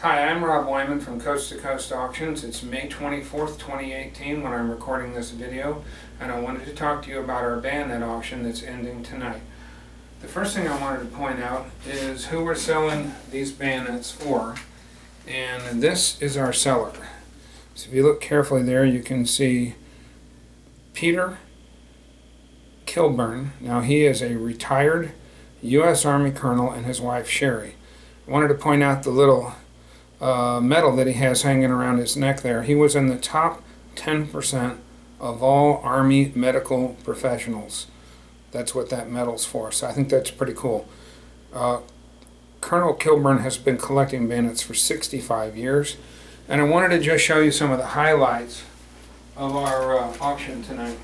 Hi, I'm Rob Wyman from Coast to Coast Auctions. It's May 24th, 2018 when I'm recording this video, and I wanted to talk to you about our Bayonet auction that's ending tonight. The first thing I wanted to point out is who we're selling these bayonets for, and this is our seller. So if you look carefully there, you can see Peter Kilburn. Now he is a retired U.S. Army colonel and his wife Sherry. I wanted to point out the little medal that he has hanging around his neck there. He was in the top 10% of all Army medical professionals. That's what that medal's for, so I think that's pretty cool. Colonel Kilburn has been collecting bayonets for 65 years, and I wanted to just show you some of the highlights of our auction tonight.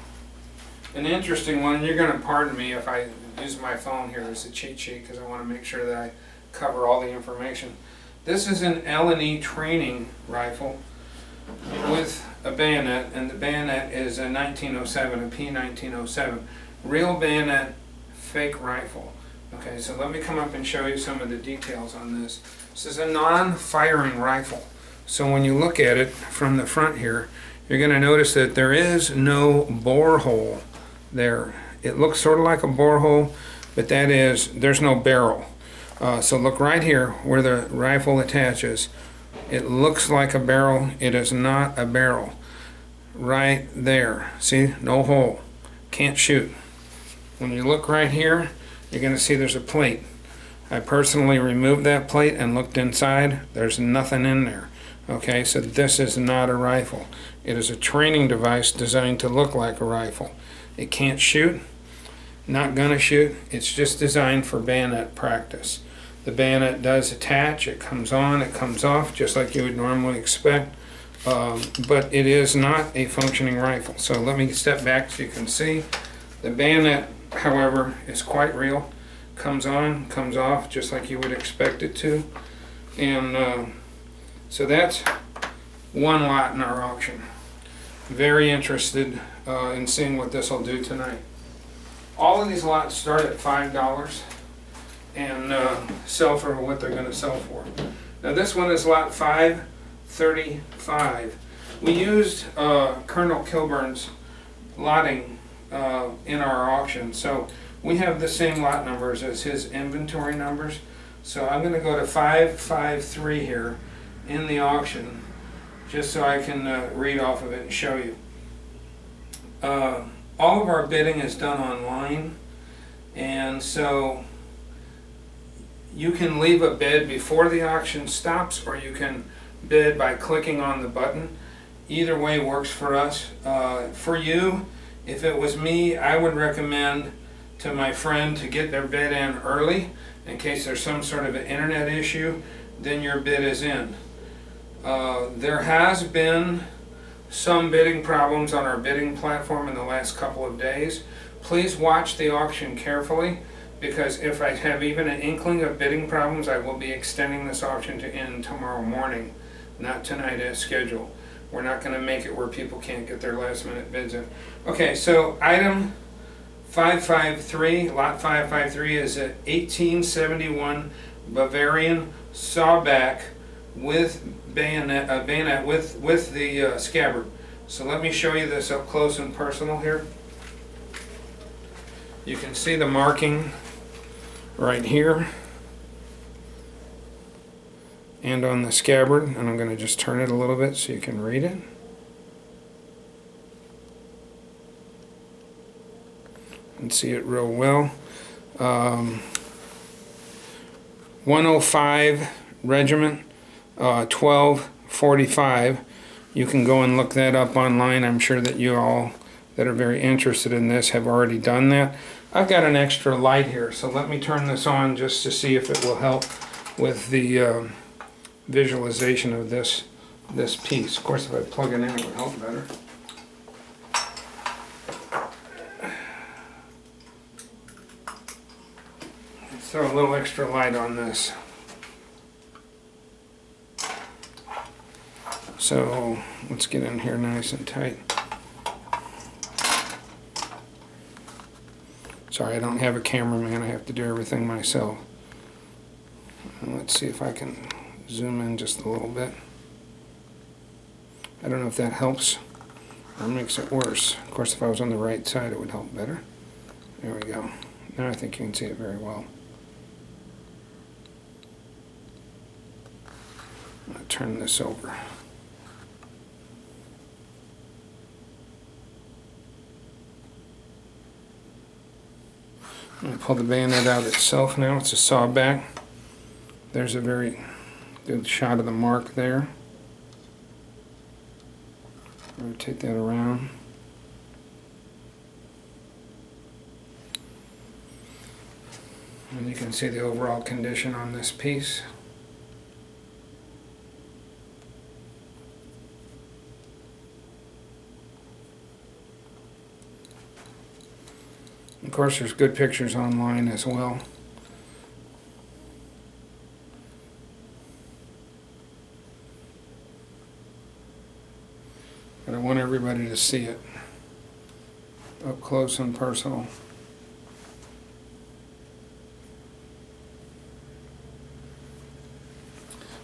An interesting one, and you're going to pardon me if I use my phone here as a cheat sheet because I want to make sure that I cover all the information. This is an L&E training rifle with a bayonet, and the bayonet is a 1907, a P1907. Real bayonet, fake rifle. Okay, so let me come up and show you some of the details on this. This is a non-firing rifle. So when you look at it from the front here, you're going to notice that there is no bore hole there. It looks sort of like a bore hole, but there's no barrel. So look right here where the rifle attaches. It looks like a barrel. It is not a barrel. Right there. See? No hole. Can't shoot. When you look right here, you're going to see there's a plate. I personally removed that plate and looked inside. There's nothing in there. Okay, so this is not a rifle. It is a training device designed to look like a rifle. It can't shoot. Not gonna shoot. It's just designed for bayonet practice. The bayonet does attach. It comes on, it comes off, just like you would normally expect. But it is not a functioning rifle. So let me step back so you can see. The bayonet, however, is quite real. Comes on, comes off, just like you would expect it to. And so that's one lot in our auction. Very interested in seeing what this will do tonight. All of these lots start at $5 and sell for what they're going to sell for. Now this one is lot 535. We used Colonel Kilburn's lotting in our auction, so we have the same lot numbers as his inventory numbers. So I'm going to go to 553 here in the auction just so I can read off of it and show you. All of our bidding is done online, and so you can leave a bid before the auction stops, or you can bid by clicking on the button. Either way works for us. For you, if it was me, I would recommend to my friend to get their bid in early in case there's some sort of an internet issue. Then your bid is in. There has been some bidding problems on our bidding platform in the last couple of days. Please watch the auction carefully, because if I have even an inkling of bidding problems, I will be extending this auction to end tomorrow morning, not tonight as scheduled. We're not going to make it where people can't get their last minute bids in. Okay, so item 553, lot 553 is a 1871 Bavarian sawback with bayonet with the scabbard. So let me show you this up close and personal here. You can see the marking right here and on the scabbard, and I'm going to just turn it a little bit so you can read it. And see it real well. 105 Regiment, 1245. You can go and look that up online. I'm sure that you all that are very interested in this have already done that. I've got an extra light here, so let me turn this on just to see if it will help with the visualization of this piece. Of course, if I plug it in, it would help better. Let's throw a little extra light on this. So let's get in here nice and tight. Sorry, I don't have a cameraman. I have to do everything myself. Let's see if I can zoom in just a little bit. I don't know if that helps or makes it worse. Of course, if I was on the right side, it would help better. There we go. Now I think you can see it very well. I'm going to turn this over. I'm going to pull the bayonet out itself now. It's a saw back. There's a very good shot of the mark there. Rotate that around. And you can see the overall condition on this piece. Of course, there's good pictures online as well. But I want everybody to see it up close and personal.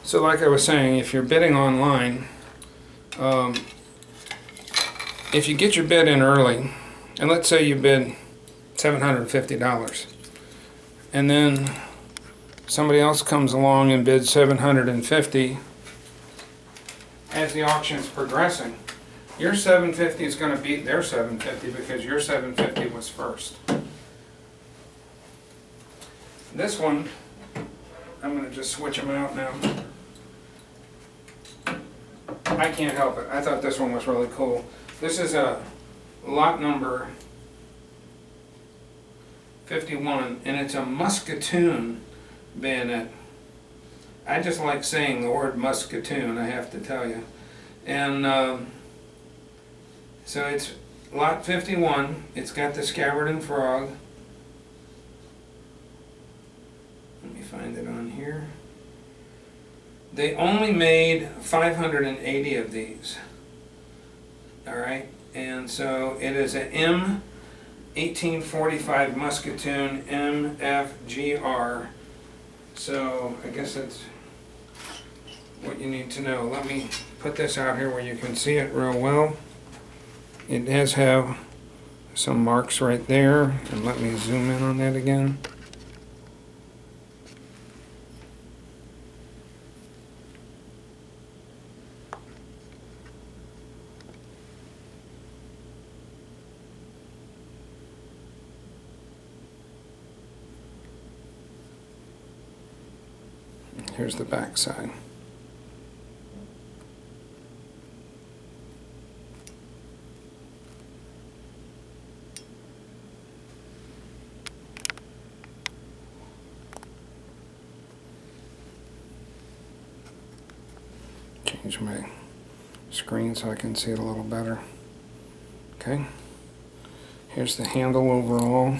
So like I was saying, if you're bidding online, if you get your bid in early, and let's say you bid $750, and then somebody else comes along and bids $750, as the auction is progressing, your $750 is going to beat their $750 because your $750 was first. This one, I'm going to just switch them out now. I can't help it. I thought this one was really cool. This is a lot number 51, and it's a musketoon bayonet. I just like saying the word musketoon, I have to tell you. And so it's lot 51. It's got the scabbard and frog. Let me find it on here. They only made 580 of these. Alright, and so it is an M1845 musketoon MFGR. So I guess that's what you need to know. Let me put this out here where you can see it real well. It does have some marks right there, and let me zoom in on that again. Here's the back side. Change my screen so I can see it a little better. Okay. Here's the handle overall.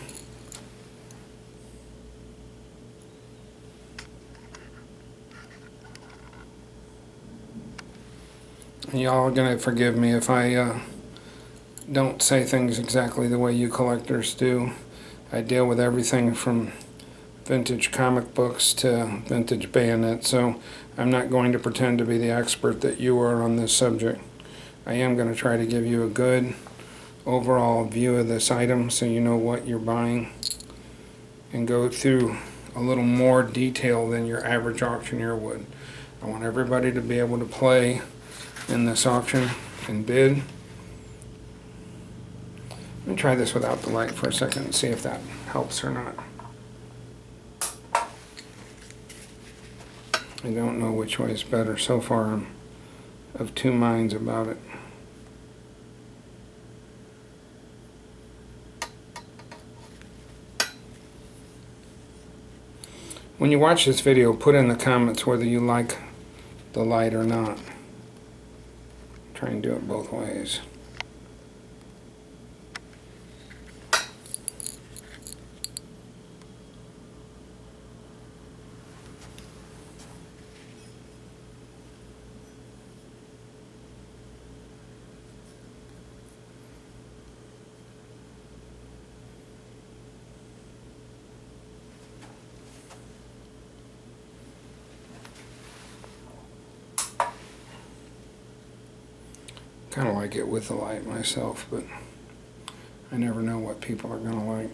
Y'all are gonna forgive me if I don't say things exactly the way you collectors do. I deal with everything from vintage comic books to vintage bayonets, so I'm not going to pretend to be the expert that you are on this subject. I am going to try to give you a good overall view of this item so you know what you're buying, and go through a little more detail than your average auctioneer would. I want everybody to be able to play in this auction and bid. Let me try this without the light for a second and see if that helps or not. I don't know which way is better. So far I'm of two minds about it. When you watch this video, put in the comments whether you like the light or not. Try and do it both ways. Kind of like it with the light myself, but I never know what people are going to like.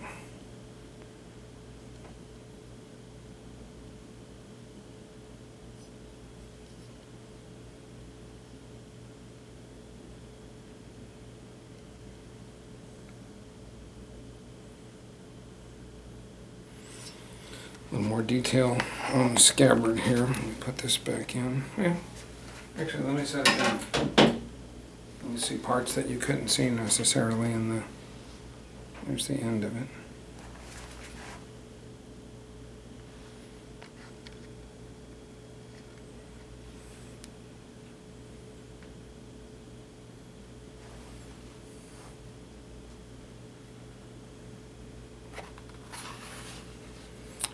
A little more detail on the scabbard here. Let me put this back in. Yeah. Actually, let me set it down. You see parts that you couldn't see necessarily in the, there's the end of it.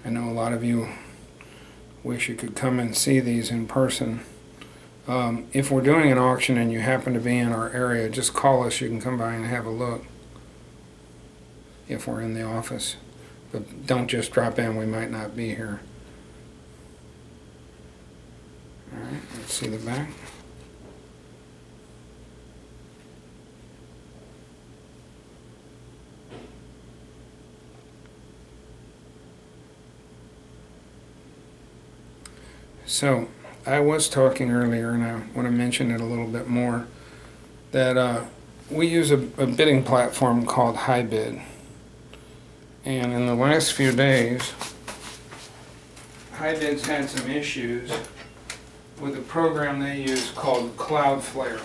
I know a lot of you wish you could come and see these in person. If we're doing an auction and you happen to be in our area, just call us. You can come by and have a look if we're in the office. But don't just drop in. We might not be here. All right, let's see the back. So, I was talking earlier, and I want to mention it a little bit more, that we use a bidding platform called HiBid. And in the last few days, HiBid's had some issues with a program they use called Cloudflare.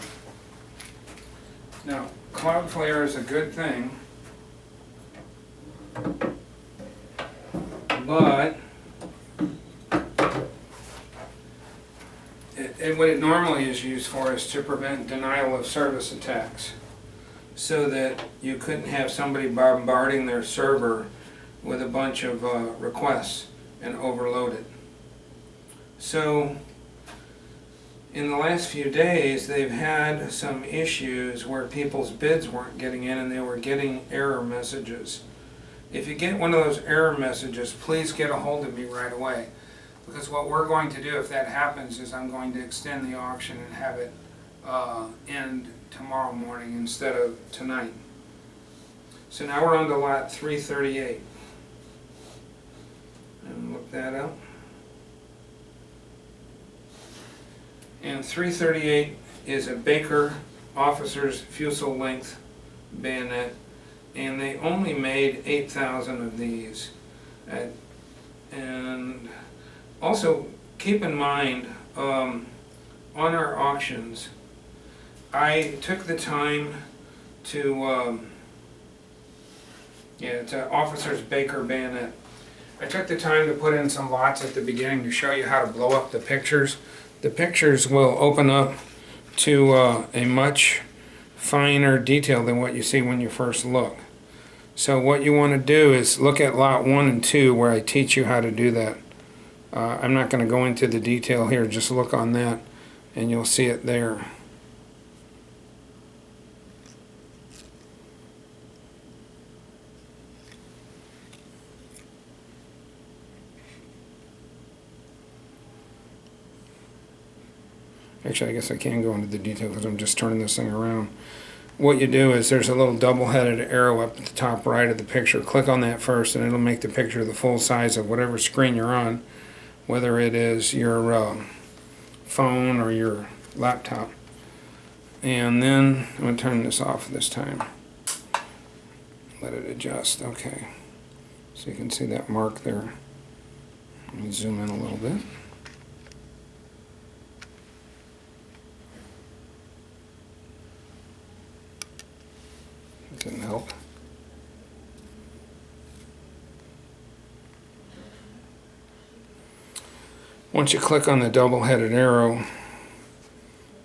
Now, Cloudflare is a good thing, but what it normally is used for is to prevent denial of service attacks, so that you couldn't have somebody bombarding their server with a bunch of requests and overload it. So in the last few days, they've had some issues where people's bids weren't getting in and they were getting error messages. If you get one of those error messages, please get a hold of me right away. Because what we're going to do if that happens is I'm going to extend the auction and have it end tomorrow morning instead of tonight. So now we're on to lot 338. And look that up. And 338 is a Baker officer's Fusil length bayonet, and they only made 8,000 of these. And also, keep in mind, on our auctions, I took the time to Officer's Baker bayonet. I took the time to put in some lots at the beginning to show you how to blow up the pictures. The pictures will open up to a much finer detail than what you see when you first look. So what you want to do is look at lot 1 and 2 where I teach you how to do that. I'm not going to go into the detail here, just look on that and you'll see it there. Actually, I guess I can go into the detail because I'm just turning this thing around. What you do is there's a little double-headed arrow up at the top right of the picture. Click on that first and it'll make the picture the full size of whatever screen you're on, whether it is your phone or your laptop. And then I'm going to turn this off this time. Let it adjust. Okay. So you can see that mark there. Let me zoom in a little bit. Didn't help. Once you click on the double-headed arrow,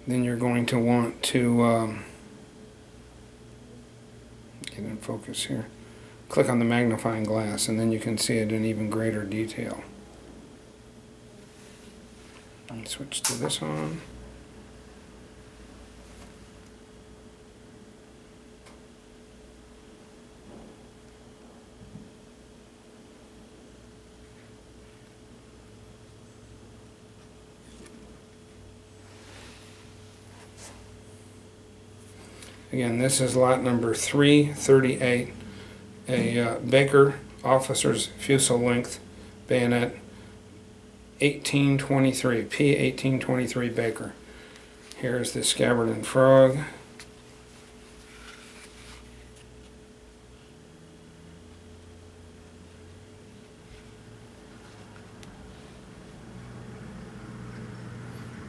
then you're going to want to get in focus here. Click on the magnifying glass, and then you can see it in even greater detail. And switch to this one. Again, this is lot number 338, a Baker officer's Fusil length bayonet, 1823, P1823 Baker. Here's the scabbard and frog.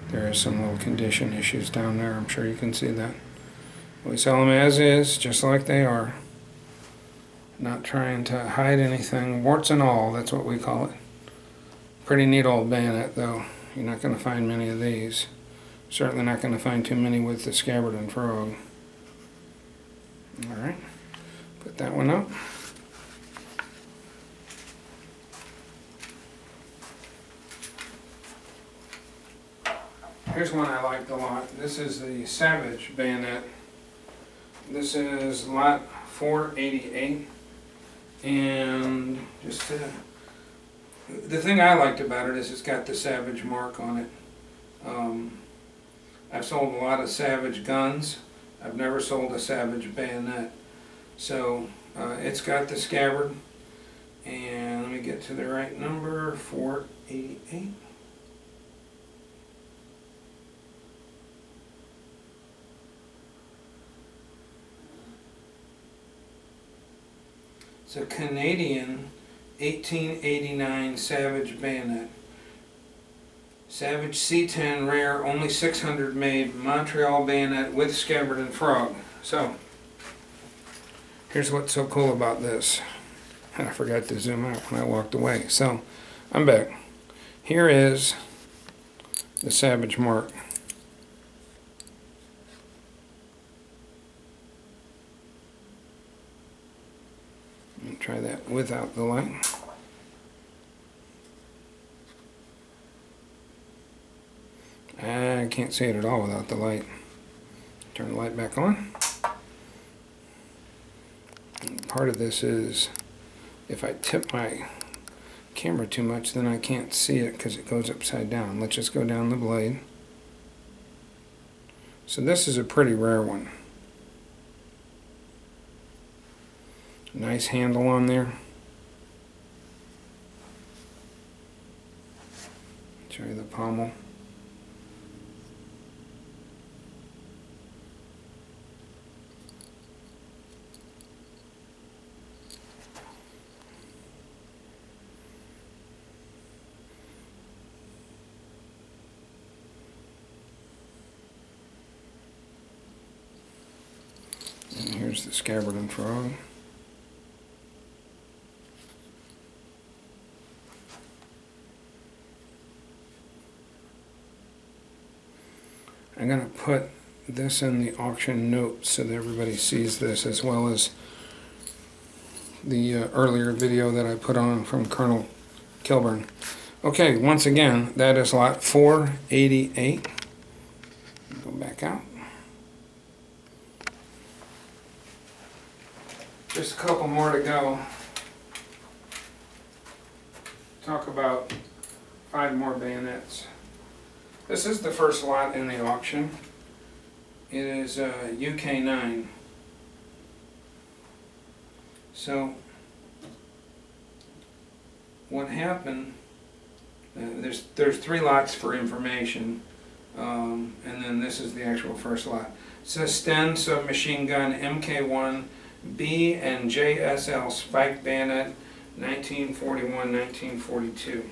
There are some little condition issues down there. I'm sure you can see that. We sell them as is, just like they are. Not trying to hide anything. Warts and all, that's what we call it. Pretty neat old bayonet, though. You're not going to find many of these. Certainly not going to find too many with the scabbard and frog. Alright, put that one up. Here's one I liked a lot. This is the Savage bayonet. This is lot 488. And just the thing I liked about it is it's got the Savage mark on it. I've sold a lot of Savage guns. I've never sold a Savage bayonet. So it's got the scabbard. And let me get to the right number, 488. It's a Canadian 1889 Savage bayonet. Savage C10 rare, only 600 made, Montreal bayonet with scabbard and frog. So, here's what's so cool about this. I forgot to zoom out when I walked away. So, I'm back. Here is the Savage mark. Let me try that without the light. I can't see it at all without the light. Turn the light back on. And part of this is if I tip my camera too much, then I can't see it because it goes upside down. Let's just go down the blade. So this is a pretty rare one. Nice handle on there. Show you the pommel. And here's the scabbard and frog. I'm going to put this in the auction notes so that everybody sees this, as well as the earlier video that I put on from Colonel Kilburn. Okay, once again, that is lot 488. Go back out. Just a couple more to go. Talk about 5 more bayonets. This is the first lot in the auction. It is UK 9. So what happened, there's 3 lots for information, and then this is the actual first lot. It says Sten submachine gun MK1 B and JSL spike bayonet 1941-1942.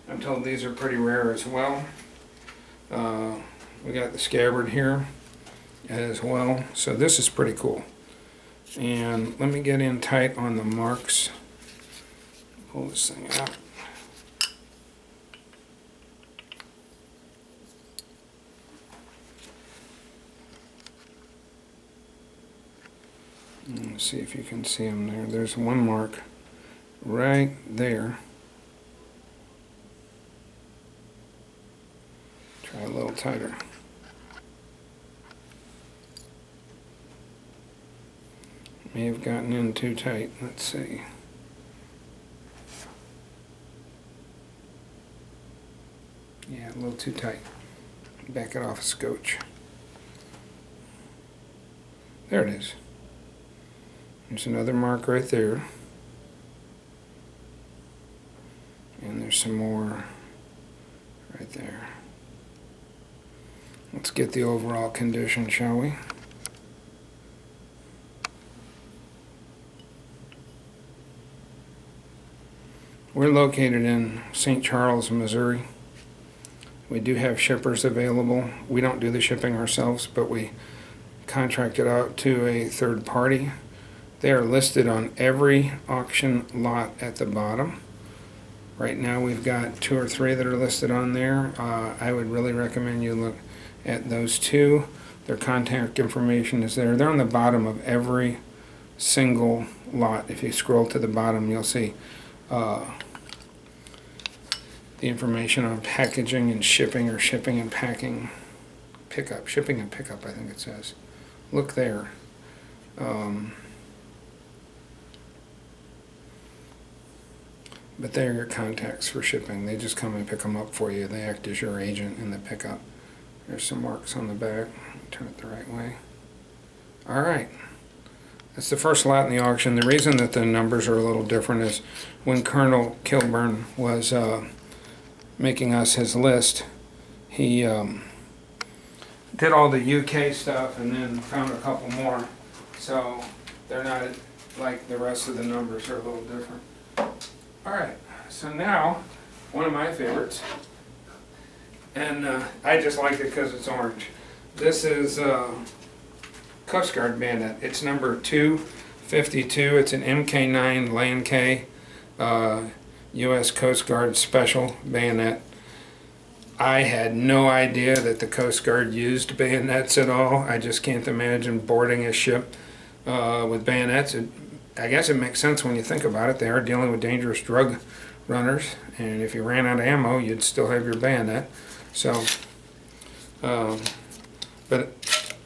I'm told these are pretty rare as well. We got the scabbard here as well, so this is pretty cool. And let me get in tight on the marks. Pull this thing out. Let's see if you can see them there. There's one mark right there. Try a little tighter. May have gotten in too tight. Let's see. Yeah, a little too tight. Back it off a scotch. There it is. There's another mark right there. And there's some more right there. Let's get the overall condition, shall we? We're located in St. Charles, Missouri. We do have shippers available. We don't do the shipping ourselves, but we contract it out to a third party. They are listed on every auction lot at the bottom. Right now we've got 2 or 3 that are listed on there. I would really recommend you look at those 2. Their contact information is there. They're on the bottom of every single lot. If you scroll to the bottom, you'll see the information on packaging and shipping, or shipping and packing, pickup, shipping and pickup, I think it says. Look there. But they're your contacts for shipping. They just come and pick them up for you. They act as your agent in the pickup. There's some marks on the back. Turn it the right way. All right. That's the first lot in the auction. The reason that the numbers are a little different is when Colonel Kilburn was making us his list, he did all the UK stuff and then found a couple more. So they're not like the rest of the numbers, are a little different. Alright, so now, one of my favorites, and I just like it because it's orange. This is Coast Guard Bayonet. It's number 252. It's an MK9 Land K U.S. Coast Guard Special Bayonet. I had no idea that the Coast Guard used bayonets at all. I just can't imagine boarding a ship with bayonets. I guess it makes sense when you think about it. They are dealing with dangerous drug runners, and if you ran out of ammo, you'd still have your bayonet. So, but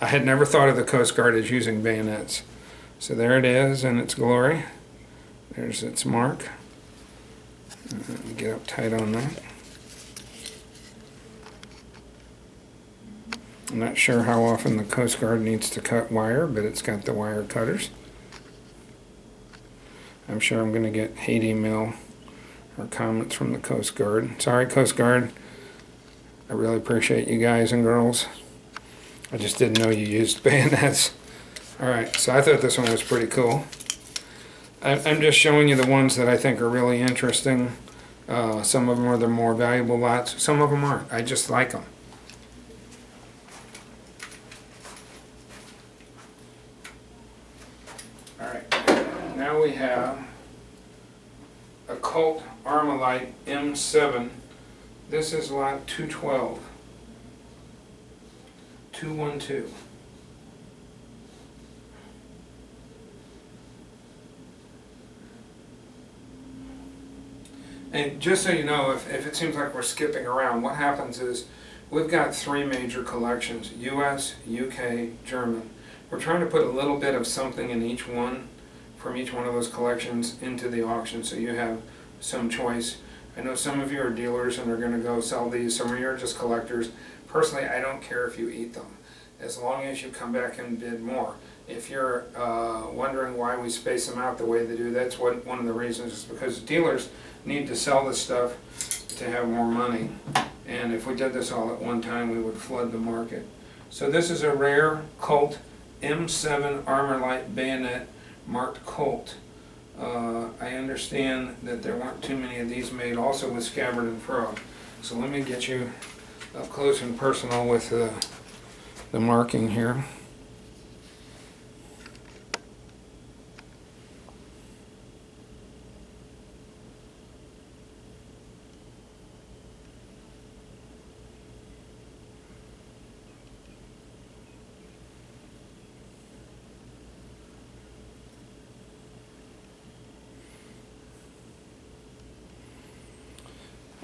I had never thought of the Coast Guard as using bayonets. So there it is in its glory. There's its mark. Get up tight on that. I'm not sure how often the Coast Guard needs to cut wire, but it's got the wire cutters. I'm sure I'm going to get hate email or comments from the Coast Guard. Sorry, Coast Guard. I really appreciate you guys and girls. I just didn't know you used bayonets. Alright, so I thought this one was pretty cool. I'm just showing you the ones that I think are really interesting. Some of them are the more valuable lots. Some of them aren't. I just like them. Alright, now we have a Colt Armalite M7. This is lot 212. 212. And just so you know, if it seems like we're skipping around, what happens is we've got 3 major collections: US, UK, German. We're trying to put a little bit of something in each one, from each one of those collections, into the auction, so you have some choice. I know some of you are dealers and are going to go sell these. Some of you are just collectors. Personally, I don't care if you eat them, as long as you come back and bid more. If you're wondering why we space them out the way they do, that's one of the reasons, is because dealers need to sell this stuff to have more money. And if we did this all at one time, we would flood the market. So this is a rare Colt M7 Armalite Bayonet marked Colt. I understand that there weren't too many of these made, also with scabbard and frog. So let me get you up close and personal with the marking here.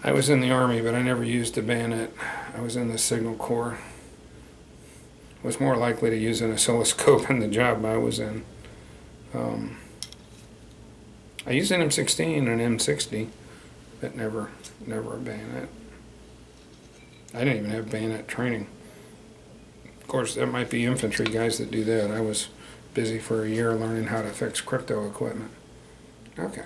I was in the Army, but I never used a bayonet. I was in the Signal Corps. Was more likely to use an oscilloscope in the job I was in. I used an M16 and an M60, but never a bayonet. I didn't even have bayonet training. Of course, that might be infantry guys that do that. I was busy for a year learning how to fix crypto equipment. Okay.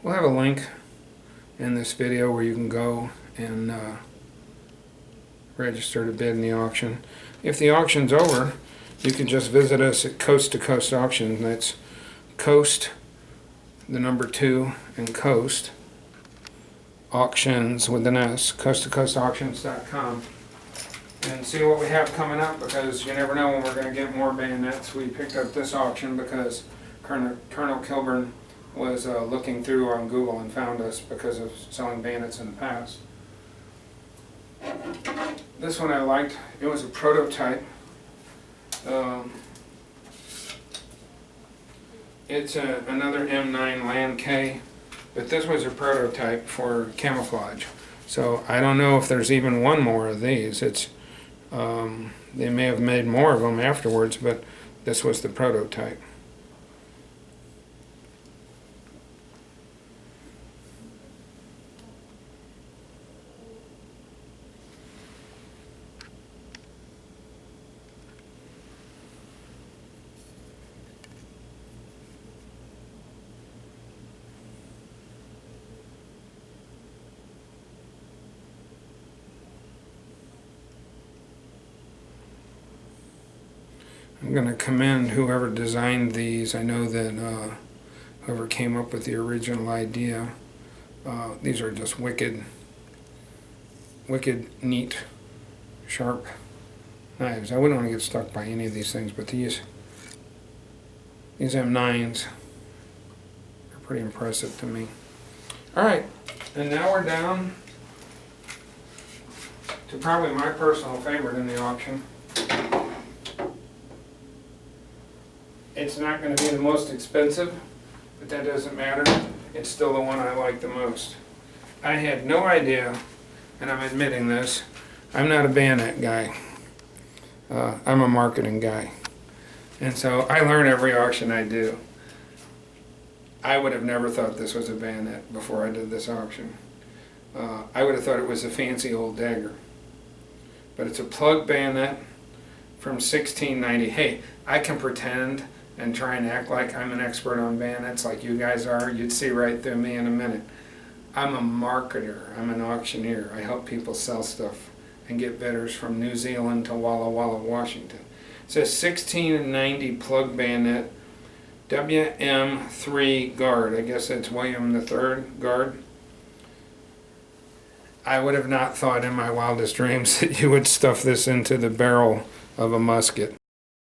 We'll have a link in this video where you can go and register to bid in the auction. If the auction's over, you can just visit us at Coast to Coast Auction. That's Coast, the number 2, and Coast Auctions with an S, coasttocoastauctions.com, and see what we have coming up, because you never know when we're going to get more bayonets. We picked up this auction because Colonel Kilburn was looking through on Google and found us because of selling bayonets in the past. This one I liked. It was a prototype. It's another M9 Land K, but this was a prototype for camouflage. So I don't know if there's even one more of these. It's they may have made more of them afterwards, but this was the prototype. I'm going to commend whoever designed these. I know that whoever came up with the original idea, these are just wicked neat, sharp knives. I wouldn't want to get stuck by any of these things, but these M9s are pretty impressive to me. Alright, and now we're down to probably my personal favorite in the auction. It's not going to be the most expensive, but that doesn't matter. It's still the one I like the most. I had no idea, and I'm admitting this, I'm not a bayonet guy. I'm a marketing guy. And so I learn every auction I do. I would have never thought this was a bayonet before I did this auction. I would have thought it was a fancy old dagger. But it's a plug bayonet from 1690. Hey, I can pretend and try and act like I'm an expert on bayonets like you guys are. You'd see right through me in a minute. I'm a marketer. I'm an auctioneer. I help people sell stuff and get bidders from New Zealand to Walla Walla, Washington. It says 1690 plug bayonet, WM3 guard. I guess that's William III guard. I would have not thought in my wildest dreams that you would stuff this into the barrel of a musket.